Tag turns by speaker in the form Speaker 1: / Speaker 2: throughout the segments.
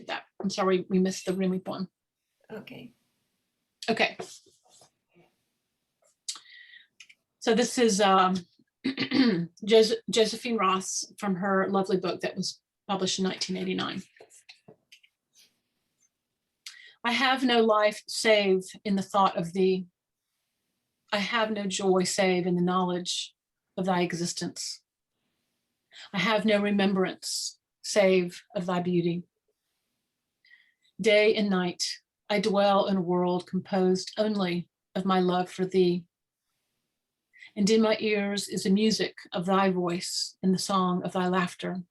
Speaker 1: at that. I'm sorry we missed the Rumi poem.
Speaker 2: Okay.
Speaker 1: Okay. So this is Josephine Ross from her lovely book that was published in 1989. I have no life save in the thought of thee. I have no joy save in the knowledge of thy existence. I have no remembrance save of thy beauty. Day and night, I dwell in a world composed only of my love for thee. And in my ears is the music of thy voice and the song of thy laughter.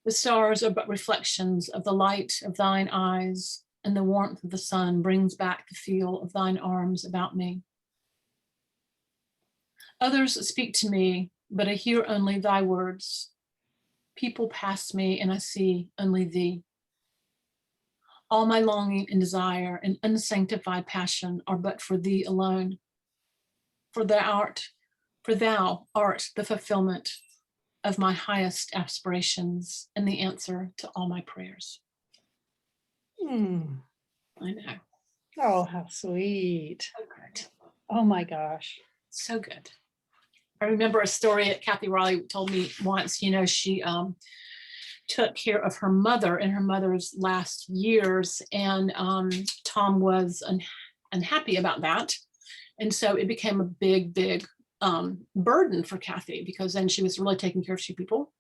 Speaker 1: The stars are but reflections of the light of thine eyes, and the warmth of the sun brings back the feel of thine arms about me. Others speak to me, but I hear only thy words. People pass me and I see only thee. All my longing and desire and unsanctified passion are but for thee alone. For thou art the fulfillment of my highest aspirations and the answer to all my prayers. I know.
Speaker 2: Oh, how sweet.
Speaker 1: So good.
Speaker 2: Oh my gosh.
Speaker 1: So good. I remember a story that Kathy Riley told me once. You know, she took care of her mother in her mother's last years, and Tom was unhappy about that. And so it became a big burden for Kathy, because then she was really taking care of two people.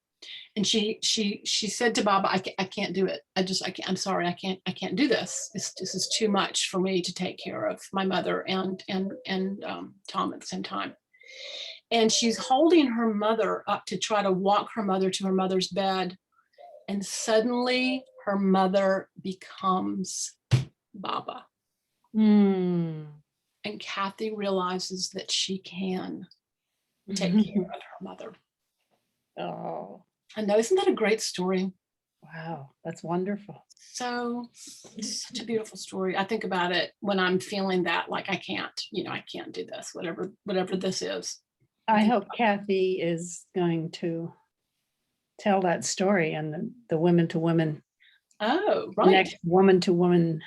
Speaker 1: And she said to Baba, I can't do it. I'm sorry, I can't do this. This is too much for me to take care of my mother and Tom at the same time. And she's holding her mother up to try to walk her mother to her mother's bed. And suddenly her mother becomes Baba. And Kathy realizes that she can take care of her mother.
Speaker 2: Oh.
Speaker 1: I know, isn't that a great story?
Speaker 2: Wow, that's wonderful.
Speaker 1: So it's such a beautiful story. I think about it when I'm feeling that, like I can't do this, whatever this is.
Speaker 2: I hope Kathy is going to tell that story and the women to women.
Speaker 1: Oh, right.
Speaker 2: Next woman to woman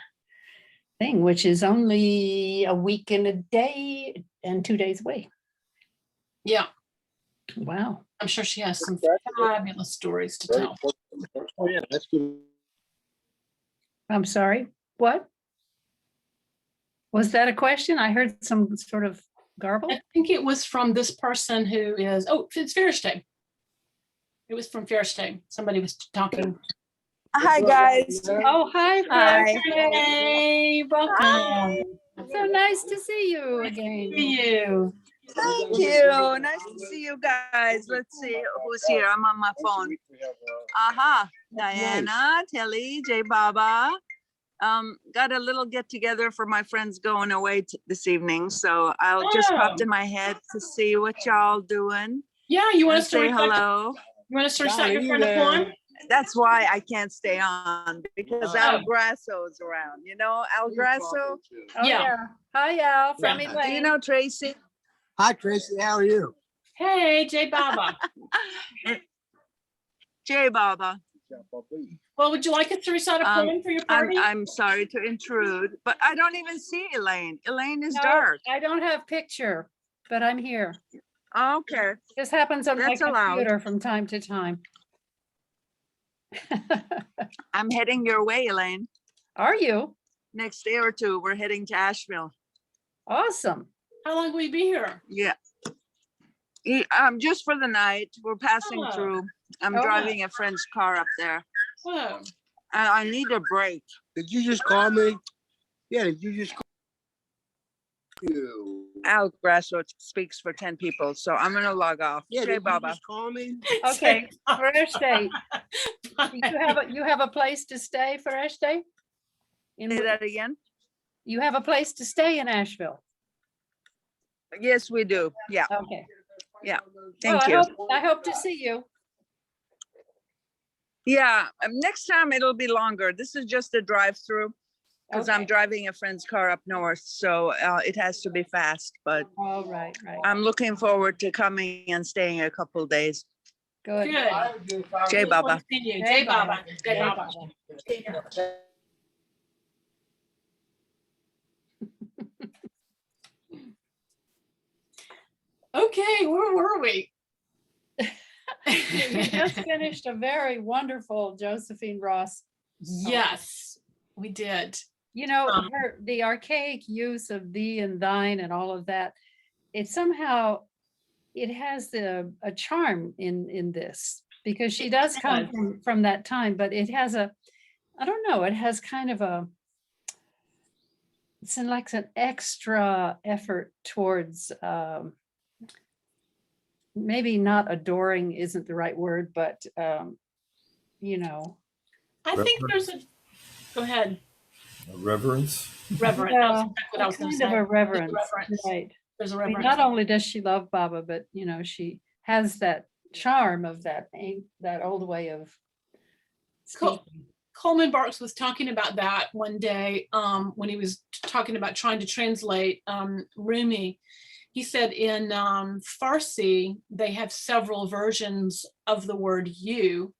Speaker 2: thing, which is only a week and a day and 2 days away.
Speaker 1: Yeah.
Speaker 2: Wow.
Speaker 1: I'm sure she has some fabulous stories to tell.
Speaker 3: Oh yeah, that's good.
Speaker 2: I'm sorry, what? Was that a question? I heard some sort of garble.
Speaker 1: I think it was from this person who is, it's Fairstay. It was from Fairstay. Somebody was talking.
Speaker 4: Hi guys.
Speaker 2: Oh, hi.
Speaker 4: Hi.
Speaker 1: Hey, welcome.
Speaker 2: Hi. So nice to see you again.
Speaker 1: See you.
Speaker 4: Thank you. Nice to see you guys. Let's see who's here. I'm on my phone. Aha. Diana, Telly, J Baba. Got a little get together for my friends going away this evening. So I'll just popped in my head to see what y'all doing.
Speaker 1: Yeah, you want us to
Speaker 4: say hello?
Speaker 1: You want us to recite your friend of one?
Speaker 4: That's why I can't stay on, because Al Grasso's around. You know Al Grasso?
Speaker 2: Oh, yeah. Hi, Al. From
Speaker 1: Yeah.
Speaker 4: Do you know Tracy?
Speaker 3: Hi Tracy, how are you?
Speaker 1: Hey, J Baba.
Speaker 4: J Baba.
Speaker 1: Well, would you like us to recite a poem for your party?
Speaker 4: I'm sorry to intrude, but I don't even see Elaine. Elaine is
Speaker 2: No,
Speaker 4: dark.
Speaker 2: I don't have picture, but I'm here.
Speaker 4: Okay.
Speaker 2: This happens on my
Speaker 4: That's allowed.
Speaker 2: computer from time to time.
Speaker 4: I'm heading your way, Elaine.
Speaker 2: Are you?
Speaker 4: Next day or two, we're heading to Asheville.
Speaker 2: Awesome.
Speaker 1: How long will you be here?
Speaker 4: Yeah. Just for the night. We're passing through. I'm driving a friend's car up there.
Speaker 1: Oh.
Speaker 4: I need a break.
Speaker 3: Did you just call me? Yeah, did you just call you?
Speaker 4: Al Grasso speaks for 10 people, so I'm gonna log off.
Speaker 3: Yeah,
Speaker 4: J
Speaker 3: did
Speaker 4: Baba.
Speaker 3: you just call me?
Speaker 2: Okay, Fresh Day. You have a place to stay, Fresh Day?
Speaker 4: Say that again?
Speaker 2: You have a place to stay in Asheville?
Speaker 4: Yes, we do. Yeah.
Speaker 2: Okay.
Speaker 4: Yeah. Thank
Speaker 2: Well,
Speaker 4: you.
Speaker 2: I hope to see you.
Speaker 4: Yeah. Next time it'll be longer. This is just a drive-through because I'm driving a friend's car up north, so it has to be fast. But
Speaker 2: all right.
Speaker 4: I'm looking forward to coming and staying a couple days.
Speaker 2: Good.
Speaker 1: Good.
Speaker 4: Jai Baba.
Speaker 1: Continue.
Speaker 2: Jai
Speaker 1: Jai Baba.
Speaker 2: Baba.
Speaker 1: Jai
Speaker 2: Jai
Speaker 1: Baba.
Speaker 2: Baba.
Speaker 1: Okay, where were we?
Speaker 2: We just finished a very wonderful Josephine Ross.
Speaker 1: Yes, we did.
Speaker 2: You know,
Speaker 1: Um,
Speaker 2: the archaic use of thee and thine and all of that, it somehow, it has a charm in this, because she does come from that time, but it has I don't know, it has kind of it's like an extra effort towards, maybe not adoring isn't the right word, but, you know.
Speaker 1: I think there's a, go ahead,
Speaker 5: Reverence.
Speaker 1: reverent.
Speaker 2: Yeah,
Speaker 1: That's exactly what I was going to
Speaker 2: kind of
Speaker 1: say.
Speaker 2: a reverence,
Speaker 1: reverence.
Speaker 2: right.
Speaker 1: There's a
Speaker 2: I mean,
Speaker 1: reverence.
Speaker 2: not only does she love Baba, but you know, she has that charm of that old way of
Speaker 1: Cool.
Speaker 2: speaking.
Speaker 1: Coleman Barks was talking about that one day when he was talking about trying to translate Rumi. He said in Farsi, they have several versions of the word you,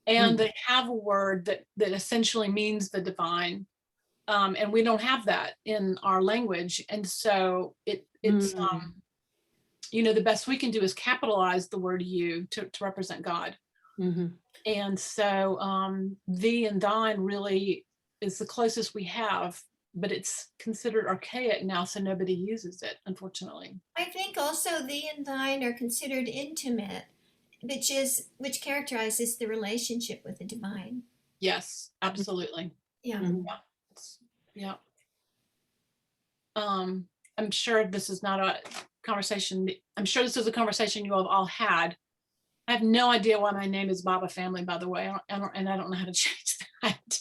Speaker 1: and they have a word that essentially means the divine. And we don't have that in our language. And so it's, you know, the best we can do is capitalize the word you to represent God.
Speaker 2: Mhm.
Speaker 1: And so thee and thine really is the closest we have, but it's considered archaic now, so nobody uses it, unfortunately.
Speaker 6: I think also thee and thine are considered intimate, which characterizes the relationship with the divine.
Speaker 1: Yes, absolutely.
Speaker 6: Yeah.
Speaker 2: Mhm.
Speaker 1: Yeah. I'm sure this is not a conversation. I'm sure this is a conversation you have all had. I have no idea why my name is Baba Family, by the way, and I don't know how to change that.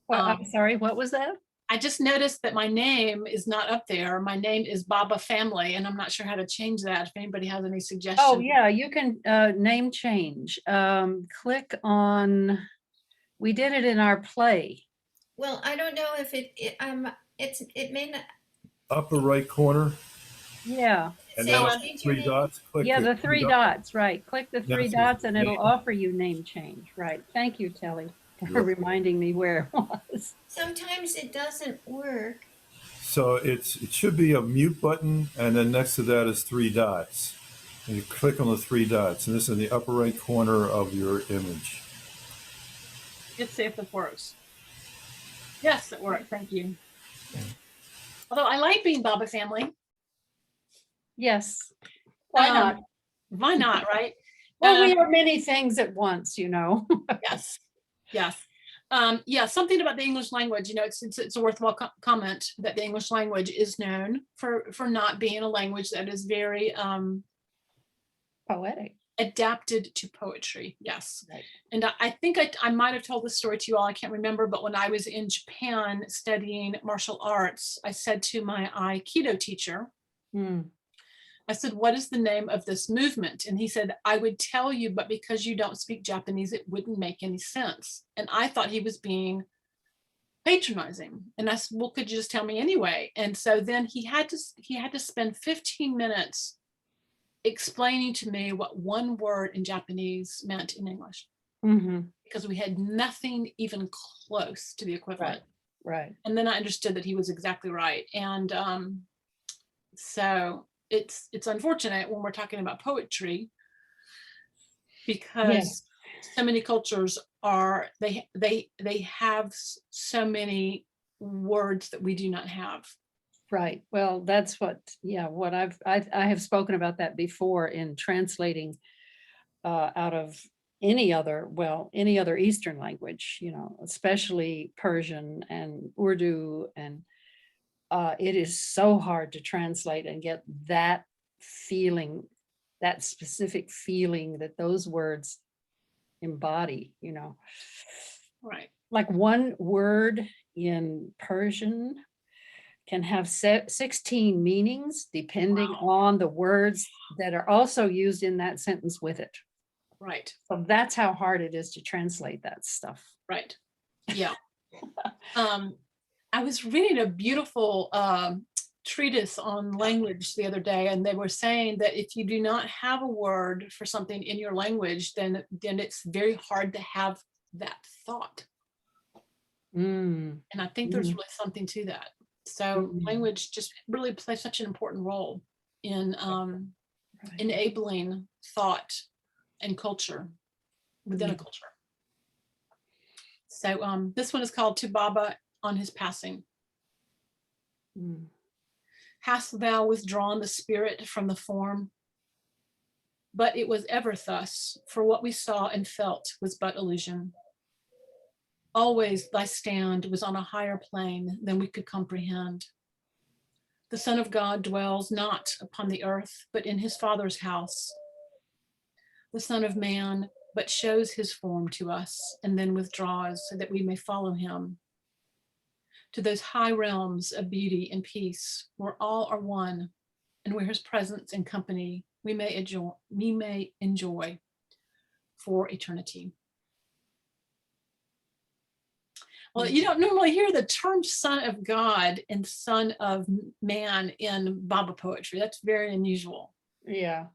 Speaker 2: Well, I'm sorry, what was that?
Speaker 1: I just noticed that my name is not up there. My name is Baba Family, and I'm not sure how to change that. If anybody has any suggestions.
Speaker 2: Oh, yeah, you can name change. Click on, we did it in our play.
Speaker 6: Well, I don't know if it may not.
Speaker 5: Upper right corner,
Speaker 2: Yeah,
Speaker 5: and
Speaker 6: say
Speaker 5: then
Speaker 6: change your
Speaker 5: three
Speaker 6: name.
Speaker 5: dots. Click
Speaker 2: yeah, the
Speaker 5: it.
Speaker 2: three dots, right. Click the three
Speaker 5: Yes,
Speaker 2: dots and it'll
Speaker 5: name.
Speaker 2: offer you name change, right. Thank you, Telly, for
Speaker 5: Yep.
Speaker 2: reminding me where it was.
Speaker 6: Sometimes it doesn't work.
Speaker 5: So it should be a mute button, and then next to that is three dots. And you click on the three dots, and this is in the upper right corner of your image.
Speaker 1: Let's see if this works. Yes, it worked. Thank you. Although I like being Baba Family.
Speaker 2: Yes, why not?
Speaker 1: Why not, right?
Speaker 2: Well, we are many things at once, you know.
Speaker 1: Yes, yes. Yeah, something about the English language, you know, it's a worthwhile comment that the English language is known for not being a language that is very
Speaker 2: Poetic.
Speaker 1: adapted to poetry. Yes.
Speaker 2: Right.
Speaker 1: And I think I might have told this story to you all, I can't remember, but when I was in Japan studying martial arts, I said to my Aikido teacher, I said, what is the name of this movement? And he said, I would tell you, but because you don't speak Japanese, it wouldn't make any sense. And I thought he was being patronizing. And I said, well, could you just tell me anyway? And so then he had to spend 15 minutes explaining to me what one word in Japanese meant in English, because we had nothing even close to the equivalent.
Speaker 2: Right.
Speaker 1: And then I understood that he was exactly right. And so it's unfortunate when we're talking about poetry, because so many cultures are, they have so many words that we do not have.
Speaker 2: Right. Well, that's what I have spoken about that before in translating out of any other Eastern language, you know, especially Persian and Urdu, and it is so hard to translate and get that feeling, that specific feeling that those words embody, you know.
Speaker 1: Right.
Speaker 2: Like one word in Persian can have 16 meanings depending on the words that are also used in that sentence with it.
Speaker 1: Right.
Speaker 2: So that's how hard it is to translate that stuff.
Speaker 1: Right. Yeah. I was reading a beautiful treatise on language the other day, and they were saying that if you do not have a word for something in your language, then it's very hard to have that thought.
Speaker 2: Mm,
Speaker 1: And I think there's really something to that. So language just really plays such an important role in
Speaker 2: right.
Speaker 1: enabling thought and culture within a culture. So this one is called To Baba on His Passing.
Speaker 2: Mm.
Speaker 1: Hast thou withdrawn the spirit from the form? But it was ever thus, for what we saw and felt was but illusion. Always thy stand was on a higher plane than we could comprehend. The Son of God dwells not upon the earth, but in his Father's house. The Son of Man but shows his form to us and then withdraws so that we may follow him to those high realms of beauty and peace where all are one and where his presence and company we may enjoy for eternity. Well, you don't normally hear the term Son of God and Son of Man in Baba poetry. That's very unusual.
Speaker 2: Yeah.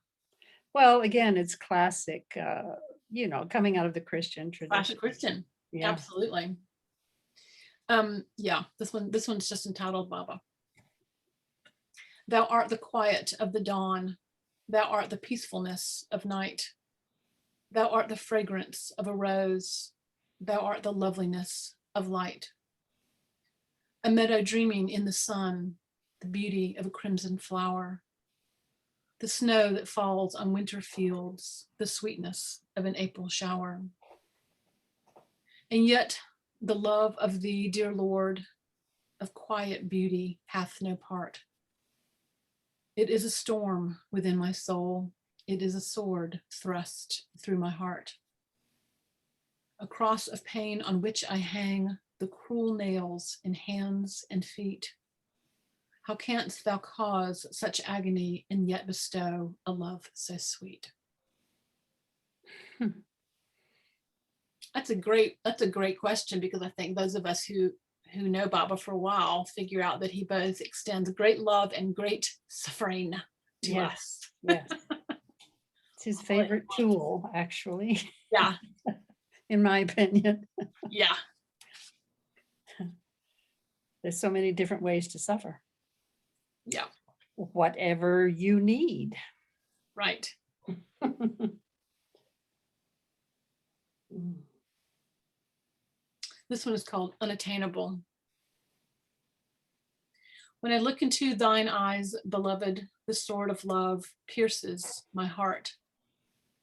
Speaker 2: Well, again, it's classic, coming out of the Christian tradition.
Speaker 1: Classic Christian.
Speaker 2: Yeah.
Speaker 1: Absolutely. Yeah, this one's just entitled Baba. Thou art the quiet of the dawn. Thou art the peacefulness of night. Thou art the fragrance of a rose. Thou art the loveliness of light. A meadow dreaming in the sun, the beauty of a crimson flower. The snow that falls on winter fields, the sweetness of an April shower. And yet the love of thee, dear Lord, of quiet beauty hath no part. It is a storm within my soul. It is a sword thrust through my heart. A cross of pain on which I hang the cruel nails in hands and feet. How canst thou cause such agony and yet bestow a love so sweet? That's a great question, because I think those of us who know Baba for a while figure out that he both extends great love and great suffering to us.
Speaker 2: Yes. It's his favorite tool, actually.
Speaker 1: Yeah.
Speaker 2: In my opinion.
Speaker 1: Yeah.
Speaker 2: There's so many different ways to suffer.
Speaker 1: Yeah.
Speaker 2: Whatever you need.
Speaker 1: Right. This one is called Unattainable. When I look into thine eyes, beloved, the sword of love pierces my heart.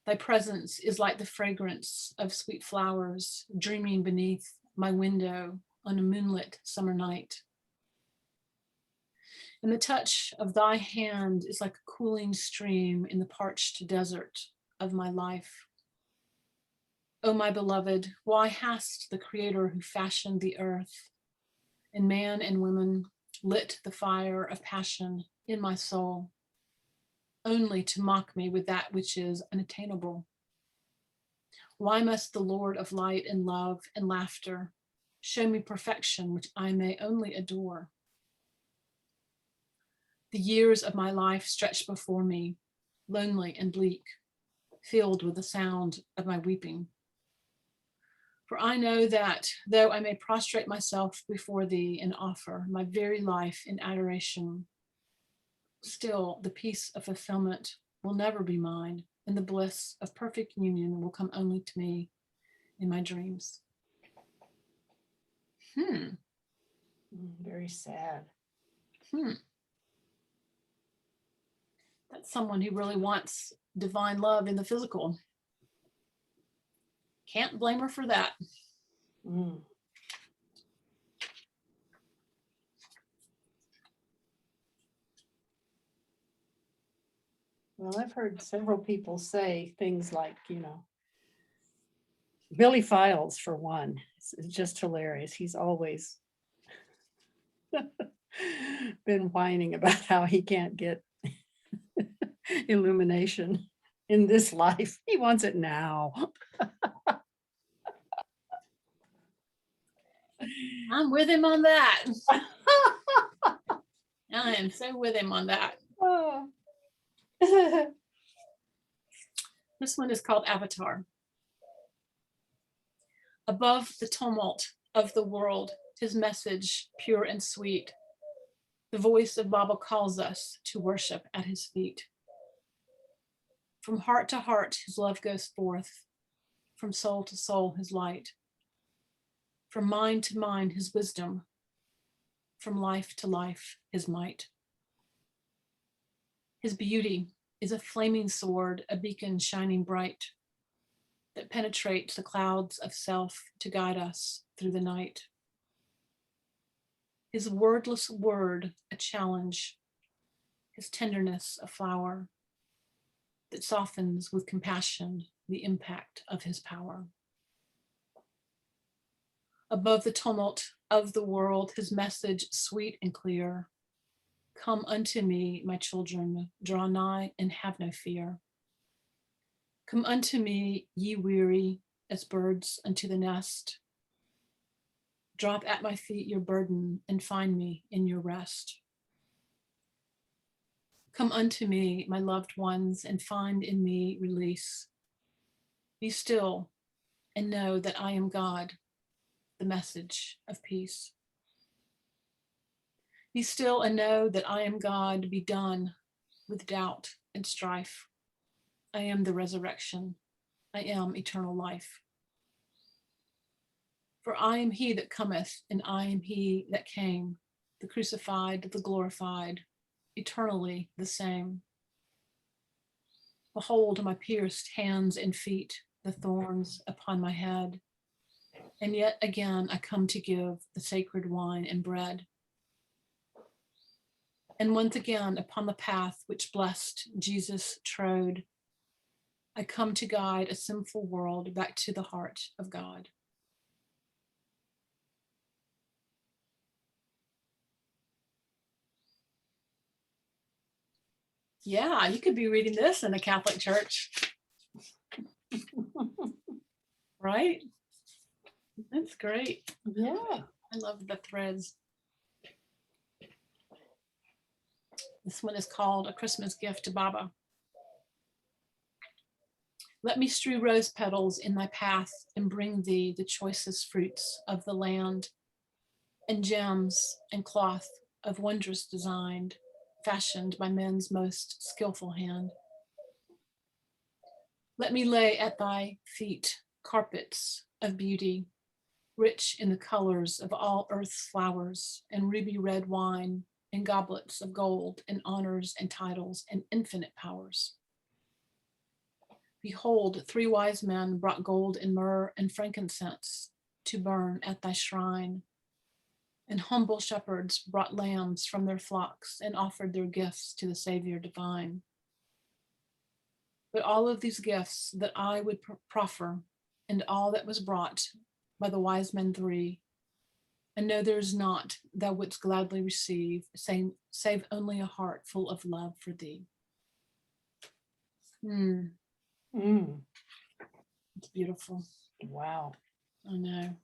Speaker 1: Thy presence is like the fragrance of sweet flowers dreaming beneath my window on a moonlit summer night. And the touch of thy hand is like a cooling stream in the parched desert of my life. O my beloved, why hast the Creator who fashioned the earth and man and woman lit the fire of passion in my soul, only to mock me with that which is unattainable? Why must the Lord of light and love and laughter show me perfection which I may only adore? The years of my life stretch before me, lonely and bleak, filled with the sound of my weeping. For I know that though I may prostrate myself before thee and offer my very life in adoration, still the peace of fulfillment will never be mine, and the bliss of perfect union will come only to me in my dreams.
Speaker 2: Very sad.
Speaker 1: That's someone who really wants divine love in the physical. Can't blame her for that.
Speaker 2: Well, I've heard several people say things like, Billy Files, for one, it's just hilarious. He's always been whining about how he can't get illumination in this life. He wants it now.
Speaker 1: I'm with him on that. I am so with him on that.
Speaker 2: Oh.
Speaker 1: This one is called Avatar. Above the tumult of the world, his message pure and sweet. The voice of Baba calls us to worship at his feet. From heart to heart, his love goes forth. From soul to soul, his light. From mind to mind, his wisdom. From life to life, his might. His beauty is a flaming sword, a beacon shining bright that penetrates the clouds of self to guide us through the night. His wordless word, a challenge, his tenderness, a flower that softens with compassion the impact of his power. Above the tumult of the world, his message sweet and clear. Come unto me, my children, draw nigh and have no fear. Come unto me, ye weary, as birds unto the nest. Drop at my feet your burden and find me in your rest. Come unto me, my loved ones, and find in me release. Be still and know that I am God, the message of peace. Be still and know that I am God, be done with doubt and strife. I am the resurrection. I am eternal life. For I am he that cometh, and I am he that came, the crucified, the glorified, eternally the same. Behold my pierced hands and feet, the thorns upon my head. And yet again I come to give the sacred wine and bread. And once again upon the path which blessed Jesus trode, I come to guide a sinful world back to the heart of God. Yeah, you could be reading this in a Catholic church, right? That's great.
Speaker 2: Yeah.
Speaker 1: I love the threads. This one is called A Christmas Gift to Baba. Let me strew rose petals in thy path and bring thee the choicest fruits of the land, and gems and cloth of wondrous design, fashioned by men's most skillful hand. Let me lay at thy feet carpets of beauty, rich in the colors of all earth's flowers, and ruby red wine, and goblets of gold, and honors and titles, and infinite powers. Behold, 3 wise men brought gold and myrrh and frankincense to burn at thy shrine. And humble shepherds brought lambs from their flocks and offered their gifts to the Savior divine. But all of these gifts that I would proffer, and all that was brought by the wise men 3, and no, there is not thou wouldst gladly receive, save only a heart full of love for thee. It's beautiful.
Speaker 2: Wow.
Speaker 1: I know.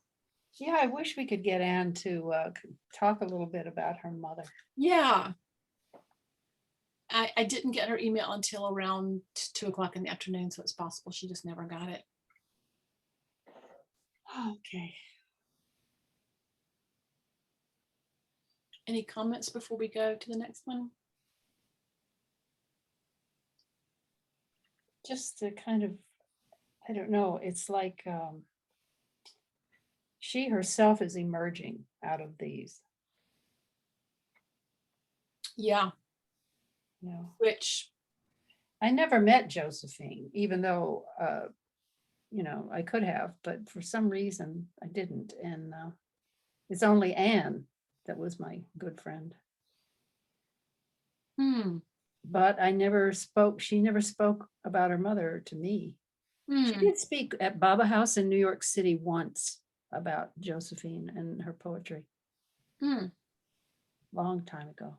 Speaker 2: Yeah, I wish we could get Anne to talk a little bit about her mother.
Speaker 1: Yeah. I didn't get her email until around 2 o'clock in the afternoon, so it's possible she just never got it.
Speaker 2: Okay.
Speaker 1: Any comments before we go to the next one?
Speaker 2: Just to kind of, I don't know, it's like she herself is emerging out of these,
Speaker 1: Yeah,
Speaker 2: you know.
Speaker 1: which,
Speaker 2: I never met Josephine, even though, you know, I could have, but for some reason I didn't. And it's only Anne that was my good friend. But I never spoke, she never spoke about her mother to me. She did speak at Baba House in New York City once about Josephine and her poetry. Long time ago.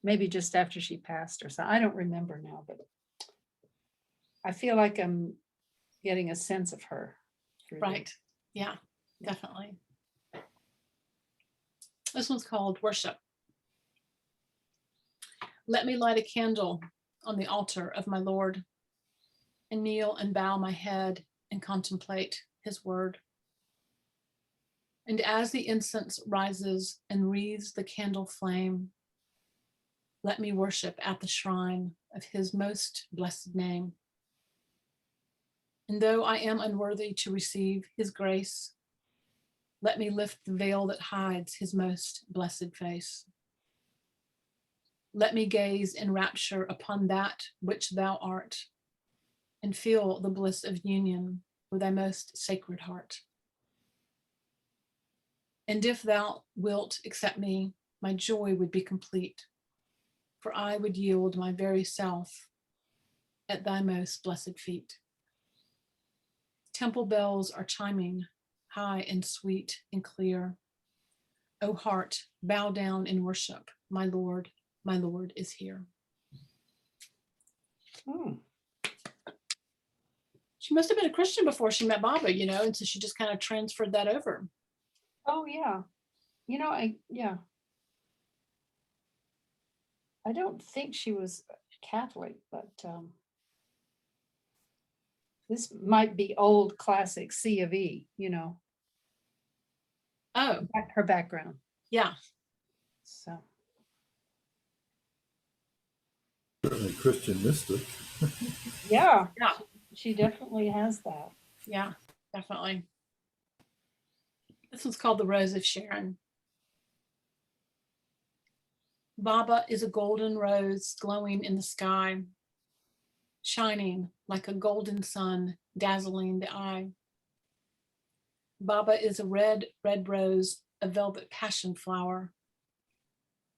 Speaker 2: Maybe just after she passed or something. I don't remember now, but I feel like I'm getting a sense of her. through
Speaker 1: right. Yeah, definitely. This one's called Worship. Let me light a candle on the altar of my Lord and kneel and bow my head and contemplate his word. And as the incense rises and wreathes the candle flame, let me worship at the shrine of his most blessed name. And though I am unworthy to receive his grace, let me lift the veil that hides his most blessed face. Let me gaze in rapture upon that which thou art, and feel the bliss of union with thy most sacred heart. And if thou wilt accept me, my joy would be complete, for I would yield my very self at thy most blessed feet. Temple bells are chiming high and sweet and clear. O heart, bow down in worship, my Lord is here.
Speaker 2: Hmm.
Speaker 1: She must have been a Christian before she met Baba, you know, and so she just kind of transferred that over.
Speaker 2: Oh, yeah. You know, I don't think she was Catholic, but this might be old classic C of E, you know,
Speaker 1: Oh,
Speaker 2: her background.
Speaker 1: yeah.
Speaker 2: So,
Speaker 5: Certainly Christian mystic.
Speaker 2: yeah,
Speaker 1: Yeah.
Speaker 2: she definitely has that.
Speaker 1: Yeah, definitely. This one's called The Rose of Sharon. Baba is a golden rose glowing in the sky, shining like a golden sun, dazzling the eye. Baba is a red, red rose, a velvet passion flower.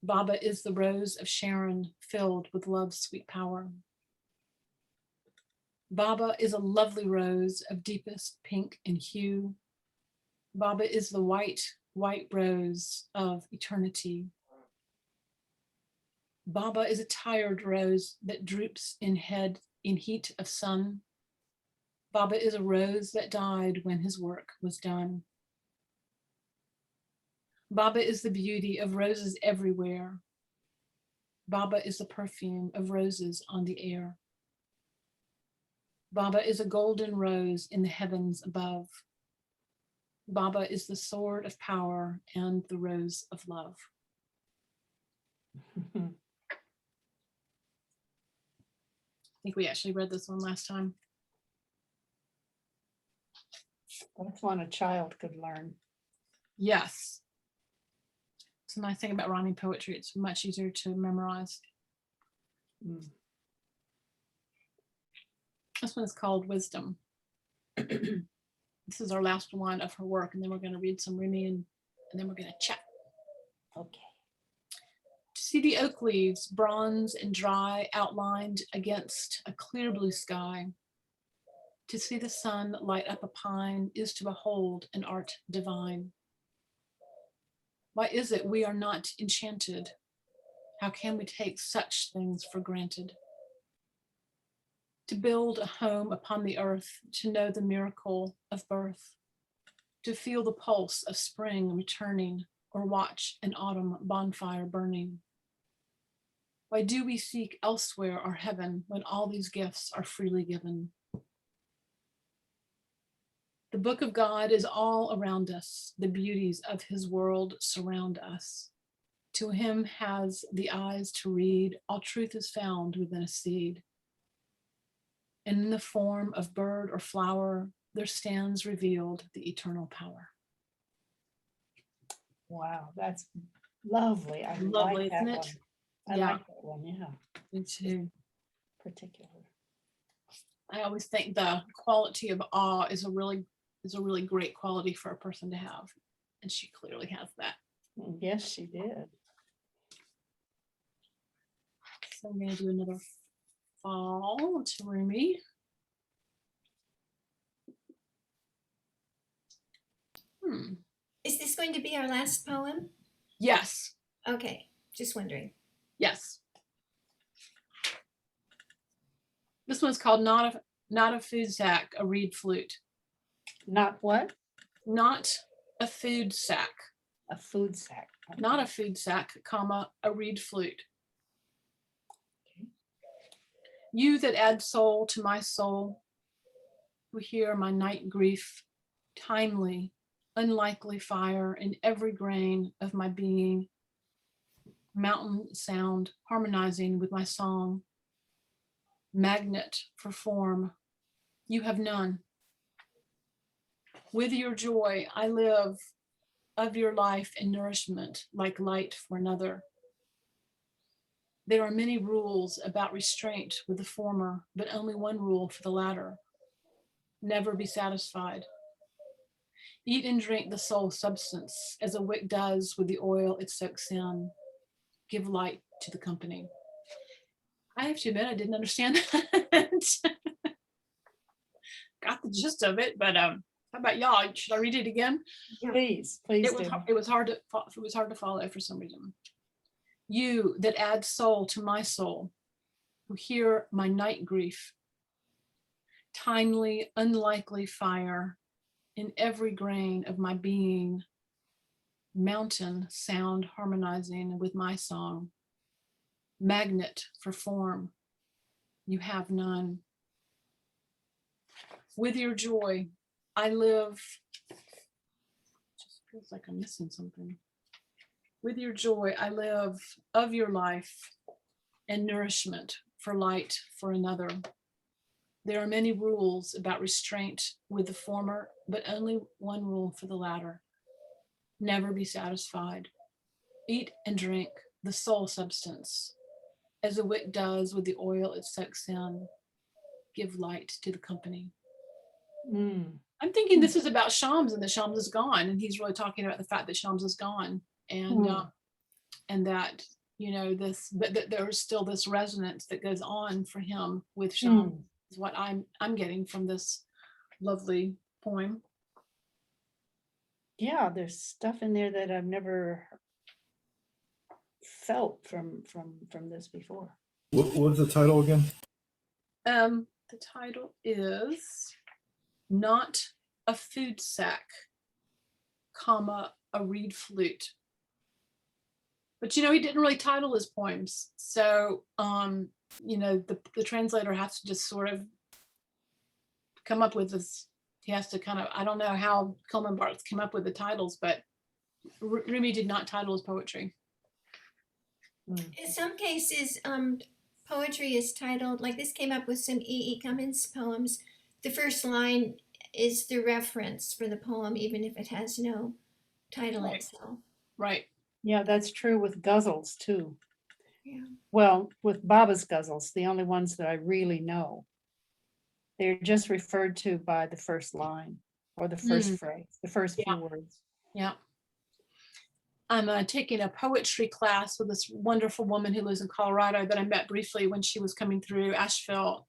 Speaker 1: Baba is the rose of Sharon, filled with love's sweet power. Baba is a lovely rose of deepest pink and hue. Baba is the white, white rose of eternity. Baba is a tired rose that droops in head in heat of sun. Baba is a rose that died when his work was done. Baba is the beauty of roses everywhere. Baba is the perfume of roses on the air. Baba is a golden rose in the heavens above. Baba is the sword of power and the rose of love. I think we actually read this one last time.
Speaker 2: That's one a child could learn.
Speaker 1: Yes. It's a nice thing about rhyming poetry. It's much easier to memorize.
Speaker 2: Mm.
Speaker 1: This one is called Wisdom. This is our last one of her work, and then we're going to read some Rumi and then we're going to chat.
Speaker 2: Okay.
Speaker 1: To see the oak leaves, bronze and dry, outlined against a clear blue sky. To see the sun light up a pine is to behold an art divine. Why is it we are not enchanted? How can we take such things for granted? To build a home upon the earth, to know the miracle of birth, to feel the pulse of spring returning, or watch an autumn bonfire burning. Why do we seek elsewhere our heaven when all these gifts are freely given? The book of God is all around us. The beauties of his world surround us. To him has the eyes to read. All truth is found within a seed. And in the form of bird or flower, there stands revealed the eternal power.
Speaker 2: Wow, that's lovely. I
Speaker 1: Lovely,
Speaker 2: like that
Speaker 1: isn't it?
Speaker 2: one. I
Speaker 1: Yeah.
Speaker 2: like that one, yeah,
Speaker 1: Me too.
Speaker 2: particular.
Speaker 1: I always think the quality of awe is a really great quality for a person to have. And she clearly has that.
Speaker 2: Yes, she did.
Speaker 1: So I'm going to do another fall to Rumi.
Speaker 6: Is this going to be our last poem?
Speaker 1: Yes,
Speaker 6: Okay, just wondering.
Speaker 1: yes. This one's called Not a Food Sack, a Reed Flute.
Speaker 2: Not what?
Speaker 1: Not a food sack.
Speaker 2: A food sack.
Speaker 1: Not a food sack, comma, a reed flute. You that add soul to my soul, who hear my night grief, timely, unlikely fire in every grain of my being, mountain sound harmonizing with my song, magnet for form, you have none. With your joy, I live of your life and nourishment like light for another. There are many rules about restraint with the former, but only one rule for the latter. Never be satisfied. Eat and drink the soul substance as a wick does with the oil it soaks in. Give light to the company. I have to admit, I didn't understand that. Got the gist of it, but how about y'all? Should I read it again?
Speaker 2: Please, please do.
Speaker 1: It was hard to follow for some reason. You that add soul to my soul, who hear my night grief, timely, unlikely fire in every grain of my being, mountain sound harmonizing with my song, magnet for form, you have none. With your joy, I live. Just feels like I'm missing something. With your joy, I live of your life and nourishment for light for another. There are many rules about restraint with the former, but only one rule for the latter. Never be satisfied. Eat and drink the soul substance as a wick does with the oil it soaks in. Give light to the company.
Speaker 2: Mm.
Speaker 1: I'm thinking this is about Shams and that Shams is gone, and he's really talking about the fact that Shams is gone, and that this, but that there's still this resonance that goes on for him with Shams. Is what I'm getting from this lovely poem.
Speaker 2: Yeah, there's stuff in there that I've never felt from this before.
Speaker 5: What's the title again?
Speaker 1: The title is Not a Food Sack, comma, a reed flute. But he didn't really title his poems. So the translator has to just sort of come up with this. He has to kind of, I don't know how Coleman Barks came up with the titles, but Rumi did not title his poetry.
Speaker 6: In some cases, poetry is titled, like this came up with some E.E. Cummins poems. The first line is the reference for the poem, even if it has no title
Speaker 1: Right.
Speaker 6: itself.
Speaker 1: Right.
Speaker 2: Yeah, that's true with ghazals too.
Speaker 6: Yeah.
Speaker 2: Well, with Baba's ghazals, the only ones that I really know, they're just referred to by the first line or the first phrase, the first few words.
Speaker 1: Yeah. I'm taking a poetry class with this wonderful woman who lives in Colorado that I met briefly when she was coming through Asheville